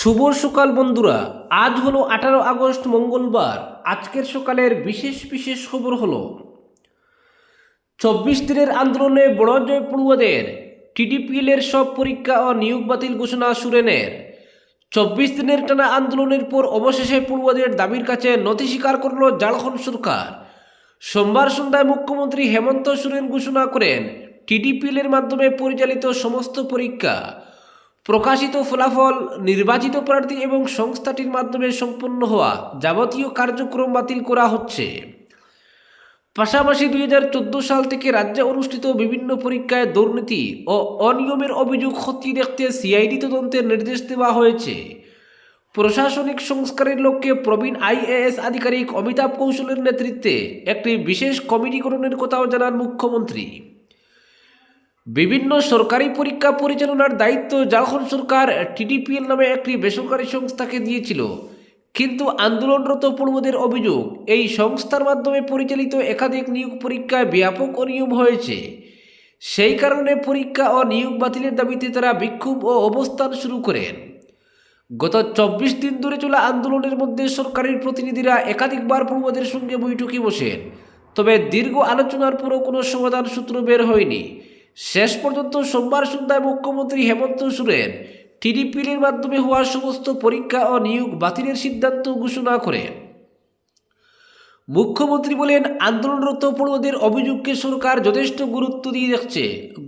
শুভ সকাল বন্ধুরা। আজ হলো 18 আগস্ট মঙ্গলবার। আজকের সকালের বিশেষ বিশেষ খবর হলো 24 দিনের আন্দোলনে বড় জয় পড়ুয়াদের। টিডিপিএল এর সব পরীক্ষা ও নিয়োগ বাতিল ঘোষণা সুরেনের। 24 দিনের টানা আন্দোলনের পর অবশেষে পড়ুয়াদের দাবির কাছে নথি স্বীকার করল ঝাড়খণ্ড সরকার। সোমবার সন্ধ্যায় মুখ্যমন্ত্রী হেমন্ত সোরেন ঘোষণা করেন টিডিপিএল এর মাধ্যমে পরিচালিত সমস্ত পরীক্ষা, প্রকাশিত ফলাফল, নির্বাচিত প্রার্থী এবং সংস্থাটির মাধ্যমে সম্পন্ন হওয়া যাবতীয় কার্যক্রম বাতিল করা হচ্ছে। পাশাপাশি 2014 সাল থেকে রাজ্যে অনুষ্ঠিত বিভিন্ন পরীক্ষায় দুর্নীতি ও অনিয়মের অভিযোগ খতিয়ে দেখতে সিআইডি তদন্তের নির্দেশ দেওয়া হয়েছে। প্রশাসনিক সংস্কারের লক্ষ্যে প্রবীণ আইএএস আধিকারিক অমিতাভ কৌশলের নেতৃত্বে একটি বিশেষ কমিটি গঠনের কথাও জানান মুখ্যমন্ত্রী। বিভিন্ন সরকারি পরীক্ষা পরিচালনার দায়িত্ব ঝাড়খণ্ড সরকার টিডিপিএল নামে একটি বেসরকারি সংস্থাকে দিয়েছিল, কিন্তু আন্দোলনরত পড়ুয়াদের অভিযোগ এই সংস্থার মাধ্যমে পরিচালিত একাধিক নিয়োগ পরীক্ষায় ব্যাপক অনিয়ম হয়েছে। সেই কারণে পরীক্ষা ও নিয়োগ বাতিলের দাবিতে তারা বিক্ষোভ ও অবস্থান শুরু করেন। গত 24 দিন ধরে চলা আন্দোলনের মধ্যে সরকারের প্রতিনিধিরা একাধিকবার পড়ুয়াদের সঙ্গে বৈঠকে বসেন, তবে দীর্ঘ আলোচনার পরও কোনো সমাধান সূত্র বের হয়নি। শেষ পর্যন্ত সোমবার সন্ধ্যায় মুখ্যমন্ত্রী হেমন্ত সোরেন টিডিপিএল এর মাধ্যমে হওয়া সমস্ত পরীক্ষা ও নিয়োগ বাতিলের সিদ্ধান্ত ঘোষণা করেন। মুখ্যমন্ত্রী বলেন, আন্দোলনরত পড়ুয়াদের অভিযোগকে সরকার যথেষ্ট গুরুত্ব দিয়ে দেখছে।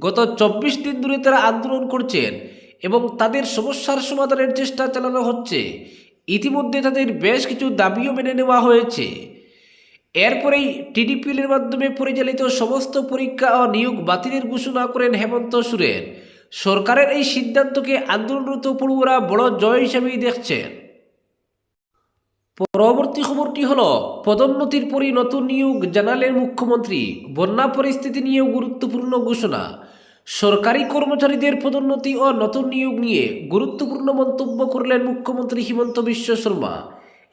গত 24 দিন ধরে তারা আন্দোলন করছেন এবং তাদের সমস্যার সমাধানের চেষ্টা চালানো হচ্ছে। ইতিমধ্যে তাদের বেশ কিছু দাবিও মেনে নেওয়া হয়েছে। এরপরেই টিডিপিএল এর মাধ্যমে পরিচালিত সমস্ত পরীক্ষা ও নিয়োগ বাতিলের ঘোষণা করেন হেমন্ত সোরেন। সরকারের এই সিদ্ধান্তকে আন্দোলনরত পড়ুয়ারা বড় জয় হিসেবেই দেখছেন। পরবর্তী খবরটি হল, পদোন্নতির পরই নতুন নিয়োগ জানালেন মুখ্যমন্ত্রী। বন্যা পরিস্থিতি নিয়েও গুরুত্বপূর্ণ ঘোষণা। সরকারি কর্মচারীদের পদোন্নতি ও নতুন নিয়োগ নিয়ে গুরুত্বপূর্ণ মন্তব্য করলেন মুখ্যমন্ত্রী হিমন্ত বিশ্ব শর্মা।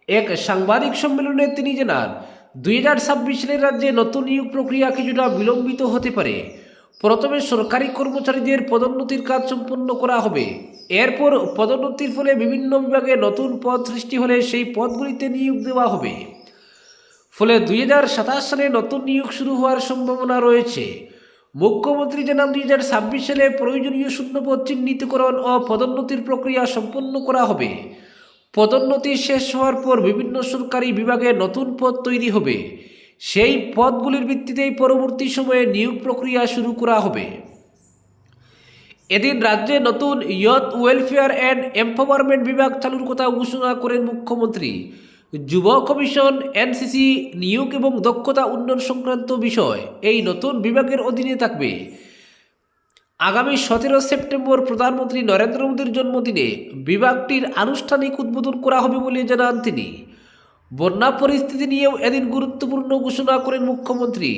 এক সাংবাদিক সম্মেলনে তিনি জানান, 2026 সালের রাজ্যে নতুন নিয়োগ প্রক্রিয়া কিছুটা বিলম্বিত হতে পারে। প্রথমে সরকারি কর্মচারীদের পদোন্নতির কাজ সম্পন্ন করা হবে। এরপর পদোন্নতির ফলে বিভিন্ন বিভাগে নতুন পদ সৃষ্টি হলে সেই পদগুলিতে নিয়োগ দেওয়া হবে। ফলে 2027 সালে নতুন নিয়োগ শুরু হওয়ার সম্ভাবনা রয়েছে। মুখ্যমন্ত্রী জানান, 2026 সালে প্রয়োজনীয় শূন্যপদ চিহ্নিতকরণ ও পদোন্নতির প্রক্রিয়া সম্পন্ন করা হবে। পদোন্নতি শেষ হওয়ার পর বিভিন্ন সরকারি বিভাগে নতুন পদ তৈরি হবে। সেই পদগুলির ভিত্তিতেই পরবর্তী সময়ে নিয়োগ প্রক্রিয়া শুরু করা হবে। এদিন রাজ্যে নতুন ইয়ুথ ওয়েলফেয়ার অ্যান্ড এম্পাওয়ারমেন্ট বিভাগ চালুর কথা ঘোষণা করেন মুখ্যমন্ত্রী। যুব কমিশন, এনসিসি, নিয়োগ এবং দক্ষতা উন্নয়ন সংক্রান্ত বিষয় এই নতুন বিভাগের অধীনে থাকবে। আগামী 17 সেপ্টেম্বর প্রধানমন্ত্রী নরেন্দ্র মোদীর জন্মদিনে বিভাগটির আনুষ্ঠানিক উদ্বোধন করা হবে বলে জানান তিনি। বন্যা পরিস্থিতি নিয়েও এদিন গুরুত্বপূর্ণ ঘোষণা করেন মুখ্যমন্ত্রী।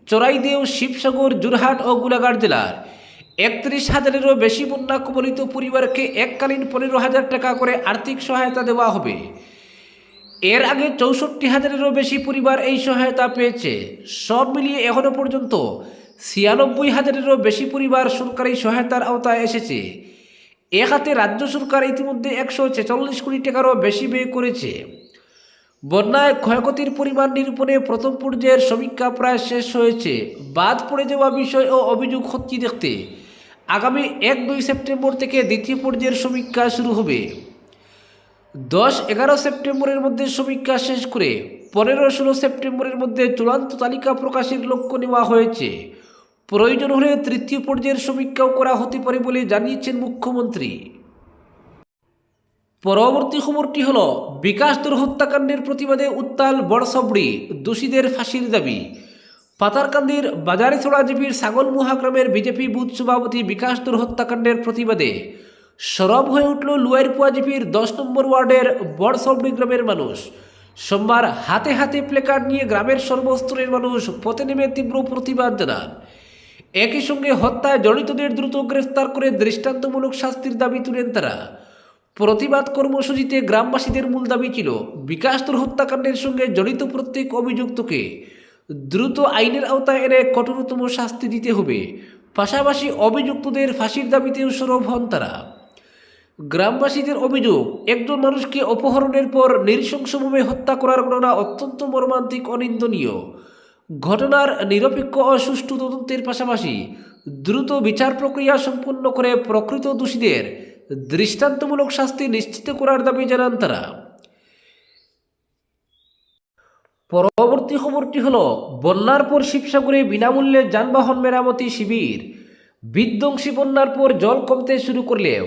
চড়াইদেও, শিবসাগর, যোরহাট ও গোলাঘাট জেলার 31,000-এরও বেশি বন্যা কবলিত পরিবারকে এককালীন 15,000 টাকা করে আর্থিক সহায়তা দেওয়া হবে। এর আগে 64,000-এরও বেশি পরিবার এই সহায়তা পেয়েছে। সব মিলিয়ে এখনো পর্যন্ত 96,000-এরও বেশি পরিবার সরকারি সহায়তার আওতায় এসেছে। এ খাতে রাজ্য সরকার ইতিমধ্যে 146 কোটি টাকারও বেশি ব্যয় করেছে। বন্যায় ক্ষয়ক্ষতির পরিমাণ নিরূপণে প্রথম পর্যায়ের সমীক্ষা প্রায় শেষ হয়েছে। বাদ পড়ে যাওয়া বিষয় ও অভিযোগ খতিয়ে দেখতে আগামী 1-2 সেপ্টেম্বর থেকে দ্বিতীয় পর্যায়ের সমীক্ষা শুরু হবে। 10-11 সেপ্টেম্বরের মধ্যে সমীক্ষা শেষ করে 15-16 সেপ্টেম্বরের মধ্যে চূড়ান্ত তালিকা প্রকাশের লক্ষ্য নেওয়া হয়েছে। প্রয়োজন হলে তৃতীয় পর্যায়ের সমীক্ষাও করা হতে পারে বলে জানিয়েছেন মুখ্যমন্ত্রী। পরবর্তী খবরটি হল, বিকাশ দর হত্যাকাণ্ডের প্রতিবাদে উত্তাল বড়সবড়ি, দোষীদের ফাঁসির দাবি। পাতারকান্দির বাজারিছড়া জিপির ছাগলমুহা গ্রামের বিজেপি বুথ সভাপতি বিকাশ দর হত্যাকাণ্ডের প্রতিবাদে সরব হয়ে উঠল লুয়াইরপুয়া জিপির 10 নম্বর ওয়ার্ডের বড়সবড়ি গ্রামের মানুষ। সোমবার হাতে হাতে প্লেকার্ড নিয়ে গ্রামের সর্বস্তরের মানুষ পথে নেমে তীব্র প্রতিবাদ জানান। একই সঙ্গে হত্যায় জড়িতদের দ্রুত গ্রেফতার করে দৃষ্টান্তমূলক শাস্তির দাবি তুলেন তারা। প্রতিবাদ কর্মসূচিতে গ্রামবাসীদের মূল দাবি ছিল, বিকাশ দর হত্যাকাণ্ডের সঙ্গে জড়িত প্রত্যেক অভিযুক্তকে দ্রুত আইনের আওতায় এনে কঠোরতম শাস্তি দিতে হবে। পাশাপাশি অভিযুক্তদের ফাঁসির দাবিতেও সরব হন তারা। গ্রামবাসীদের অভিযোগ, একজন মানুষকে অপহরণের পর নৃশংসভাবে হত্যা করার ঘটনা অত্যন্ত মর্মান্তিক ও নিন্দনীয়। ঘটনার নিরপেক্ষ ও সুষ্ঠু তদন্তের পাশাপাশি দ্রুত বিচার প্রক্রিয়া সম্পন্ন করে প্রকৃত দোষীদের দৃষ্টান্তমূলক শাস্তি নিশ্চিত করার দাবি জানান তারা। পরবর্তী খবরটি হল, বন্যার পর শিবসাগরে বিনামূল্যে যানবাহন মেরামতি শিবির। বিধ্বংসী বন্যার পর জল কমতে শুরু করলেও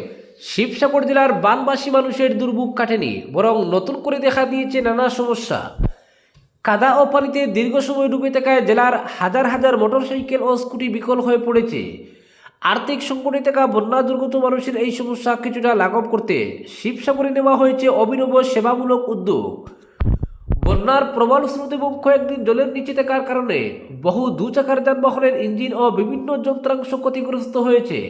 শিবসাগর জেলার বানবাসী মানুষের দুর্ভোগ কাটেনি, বরং নতুন করে দেখা দিয়েছে নানা সমস্যা। কাদা ও পানিতে দীর্ঘ সময় ডুবে থাকায় জেলার হাজার হাজার মোটরসাইকেল ও স্কুটি বিকল হয়ে পড়েছে। আর্থিক সংকটে থাকা বন্যা দুর্গত মানুষের এই সমস্যা কিছুটা লাঘব করতে শিবসাগরে নেওয়া হয়েছে অভিনব সেবামূলক উদ্যোগ। বন্যার প্রবল স্রোত এবং কয়েকদিন জলের নিচে থাকার কারণে বহু দুচাকার যানবাহনের ইঞ্জিন ও বিভিন্ন যন্ত্রাংশ ক্ষতিগ্রস্ত হয়েছে।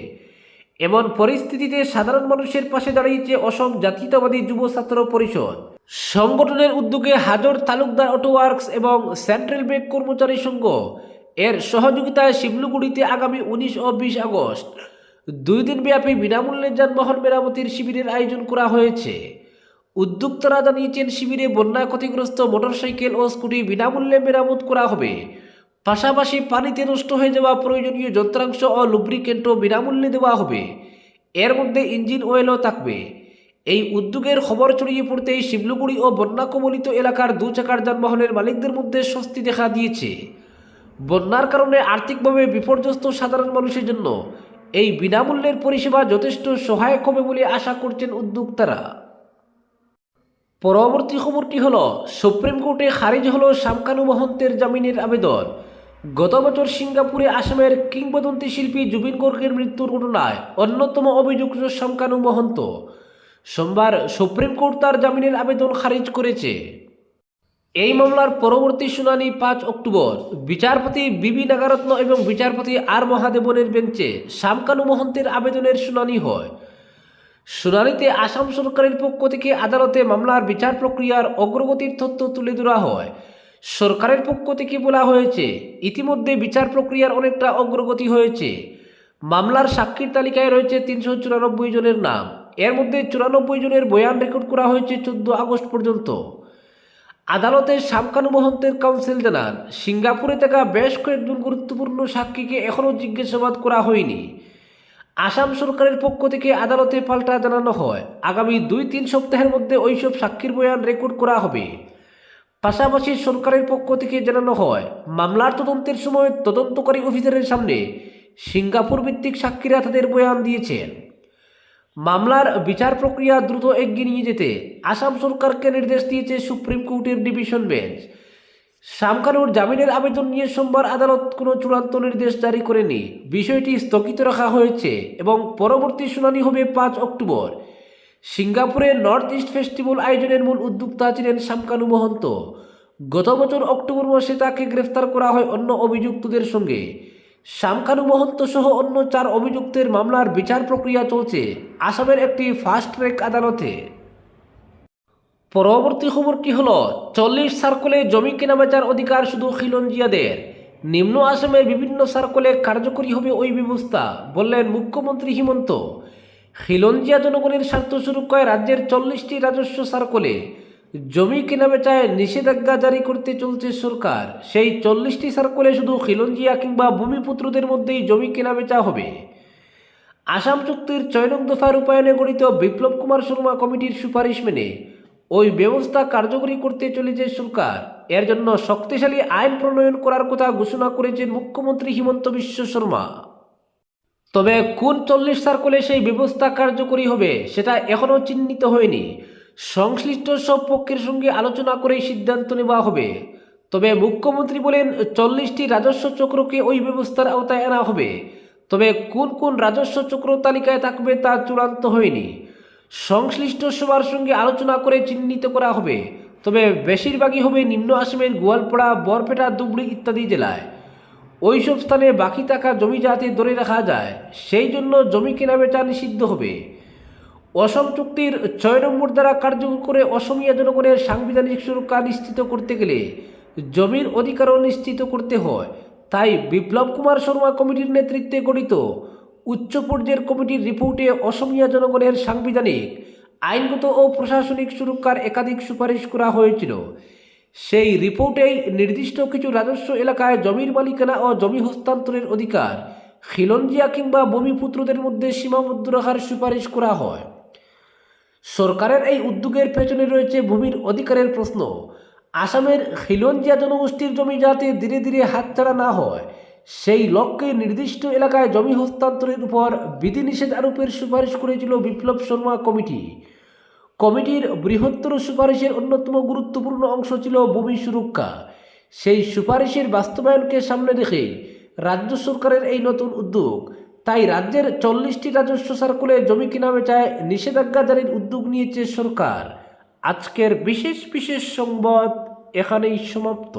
এমন পরিস্থিতিতে সাধারণ মানুষের পাশে দাঁড়িয়েছে অসম জাতীয়তাবাদী যুব ছাত্র পরিষদ। সংগঠনের উদ্যোগে হাজর তালুকদার অটো ওয়ার্কস এবং সেন্ট্রাল ব্যাংক কর্মচারী সংঘ এর সহযোগিতায় শিবলুগুড়িতে আগামী 19 ও 20 আগস্ট 2 দিনব্যাপী বিনামূল্যে যানবাহন মেরামতির শিবিরের আয়োজন করা হয়েছে। উদ্যোক্তারা জানিয়েছেন, শিবিরে বন্যা ক্ষতিগ্রস্ত মোটরসাইকেল ও স্কুটি বিনামূল্যে মেরামত করা হবে। পাশাপাশি পানিতে নষ্ট হয়ে যাওয়া প্রয়োজনীয় যন্ত্রাংশ ও লুব্রিকেন্টও বিনামূল্যে দেওয়া হবে। এর মধ্যে ইঞ্জিন অয়েলও থাকবে। এই উদ্যোগের খবর ছড়িয়ে পড়তেই শিবলুগুড়ি ও বন্যা কবলিত এলাকার দুচাকার যানবাহনের মালিকদের মধ্যে স্বস্তি দেখা দিয়েছে। বন্যার কারণে আর্থিকভাবে বিপর্যস্ত সাধারণ মানুষের জন্য এই বিনামূল্যের পরিষেবা যথেষ্ট সহায়ক হবে বলে আশা করছেন উদ্যোক্তারা। পরবর্তী খবরটি হল, সুপ্রিম কোর্টে খারিজ হল শামকানু মহন্তের জামিনের আবেদন। গত বছর সিঙ্গাপুরে আসামের কিংবদন্তি শিল্পী জুবিন গর্গের মৃত্যুর ঘটনায় অন্যতম অভিযুক্ত শামকানু মহন্ত সোমবার সুপ্রিম কোর্ট তার জামিনের আবেদন খারিজ করেছে। এই মামলার পরবর্তী শুনানি 5 অক্টোবর বিচারপতি বিবি নাগারত্ন এবং বিচারপতি আর মহাদেবনের বেঞ্চে শামকানু মহন্তের আবেদনের শুনানি হয়। শুনানিতে আসাম সরকারের পক্ষ থেকে আদালতে মামলার বিচার প্রক্রিয়ার অগ্রগতির তথ্য তুলে ধরা হয়। সরকারের পক্ষ থেকে বলা হয়েছে, ইতিমধ্যে বিচার প্রক্রিয়ার অনেকটা অগ্রগতি হয়েছে। মামলার সাক্ষীর তালিকায় রয়েছে 394 জনের নাম। এর মধ্যে 94 জনের বয়ান রেকর্ড করা হয়েছে 14 আগস্ট পর্যন্ত। আদালতে শামকানু মহন্তের কাউন্সিল জানান, সিঙ্গাপুরে থাকা বেশ কয়েকজন গুরুত্বপূর্ণ সাক্ষীকে এখনও জিজ্ঞাসাবাদ করা হয়নি। আসাম সরকারের পক্ষ থেকে আদালতে পাল্টা জানানো হয়, আগামী 2-3 সপ্তাহের মধ্যে ওইসব সাক্ষীর বয়ান রেকর্ড করা হবে। পাশাপাশি সরকারের পক্ষ থেকে জানানো হয়, মামলার তদন্তের সময় তদন্তকারী অফিসারের সামনে সিঙ্গাপুর ভিত্তিক সাক্ষীরা তাদের বয়ান দিয়েছেন। মামলার বিচার প্রক্রিয়া দ্রুত এগিয়ে নিয়ে যেতে আসাম সরকারকে নির্দেশ দিয়েছে সুপ্রিম কোর্টের ডিভিশন বেঞ্চ। শামকানুর জামিনের আবেদন নিয়ে সোমবার আদালত কোনো চূড়ান্ত নির্দেশ জারি করেনি। বিষয়টি স্থগিত রাখা হয়েছে এবং পরবর্তী শুনানি হবে 5 অক্টোবর। সিঙ্গাপুরে নর্থ ইস্ট ফেস্টিভ্যাল আয়োজনের মূল উদ্যোক্তা ছিলেন শামকানু মহন্ত। গত বছর অক্টোবর মাসে তাকে গ্রেফতার করা হয় অন্য অভিযুক্তদের সঙ্গে। শামকানু মহন্ত সহ অন্য 4 অভিযুক্তের মামলার বিচার প্রক্রিয়া চলছে আসামের একটি ফাস্ট ট্র্যাক আদালতে। পরবর্তী খবরটি হল, 40 সার্কলে জমি কেনাবেচার অধিকার শুধু খিলঞ্জিয়াদের। নিম্ন আসামের বিভিন্ন সার্কলে কার্যকরী হবে ওই ব্যবস্থা, বললেন মুখ্যমন্ত্রী হিমন্ত। খিলঞ্জিয়া জনগণের স্বার্থ সুরক্ষায় রাজ্যের 40টি রাজস্ব সার্কলে জমি কেনাবেচায় নিষেধাজ্ঞা জারি করতে চলছে সরকার। সেই 40টি সার্কলে শুধু খিলঞ্জিয়া কিংবা ভূমিপুত্রদের মধ্যেই জমি কেনাবেচা হবে। আসাম চুক্তির 6 নং দফা রূপায়ণে গঠিত বিপ্লব কুমার শর্মা কমিটির সুপারিশ মেনে ওই ব্যবস্থা কার্যকরী করতে চলেছে সরকার। এর জন্য শক্তিশালী আইন প্রণয়ন করার কথা ঘোষণা করেছেন মুখ্যমন্ত্রী হিমন্ত বিশ্ব শর্মা। তবে কোন 40 সার্কলে সেই ব্যবস্থা কার্যকরী হবে সেটা এখনও চিহ্নিত হয়নি। সংশ্লিষ্ট সব পক্ষের সঙ্গে আলোচনা করেই সিদ্ধান্ত নেওয়া হবে। তবে মুখ্যমন্ত্রী বলেন, 40টি রাজস্ব চক্রকে ওই ব্যবস্থার আওতায় আনা হবে। তবে কোন কোন রাজস্ব চক্র তালিকায় থাকবে তা চূড়ান্ত হয়নি। সংশ্লিষ্ট সবার সঙ্গে আলোচনা করে চিহ্নিত করা হবে। তবে বেশিরভাগই হবে নিম্ন আসামের গোয়ালপাড়া, বরপেটা, ধুবড়ী ইত্যাদি জেলায়। ওইসব স্থানে বাকি থাকা জমি যাতে ধরে রাখা যায় সেই জন্য জমি কেনাবেচা নিষিদ্ধ হবে। অসম চুক্তির 6 নম্বর দ্বারা কার্যকর করে অসমীয়া জনগণের সাংবিধানিক সুরক্ষা নিশ্চিত করতে গেলে জমির অধিকারও নিশ্চিত করতে হয়। তাই বিপ্লব কুমার শর্মা কমিটির নেতৃত্বে গঠিত উচ্চ পর্যায়ের কমিটির রিপোর্টে অসমীয়া জনগণের সাংবিধানিক, আইনগত ও প্রশাসনিক সুরক্ষার একাধিক সুপারিশ করা হয়েছিল। সেই রিপোর্টেই নির্দিষ্ট কিছু রাজস্ব এলাকায় জমির মালিকানা ও জমি হস্তান্তরের অধিকার খিলঞ্জিয়া কিংবা ভূমিপুত্রদের মধ্যে সীমাবদ্ধ রাখার সুপারিশ করা হয়। সরকারের এই উদ্যোগের পেছনে রয়েছে ভূমির অধিকারের প্রশ্ন। আসামের খিলঞ্জিয়া জনগোষ্ঠীর জমি যাতে ধীরে ধীরে হাতছাড়া না হয়, সেই লক্ষ্যে নির্দিষ্ট এলাকায় জমি হস্তান্তরের উপর বিধিনিষেধ আরোপের সুপারিশ করেছিল বিপ্লব শর্মা কমিটি। কমিটির বৃহত্তর সুপারিশের অন্যতম গুরুত্বপূর্ণ অংশ ছিল ভূমি সুরক্ষা। সেই সুপারিশের বাস্তবায়নকে সামনে রেখে রাজ্য সরকারের এই নতুন উদ্যোগ। তাই রাজ্যের 40টি রাজস্ব সার্কুলে জমি কেনা বেচায় নিষেধাজ্ঞা জারির উদ্যোগ নিয়েছে সরকার। আজকের বিশেষ সংবাদ এখানেই সমাপ্ত।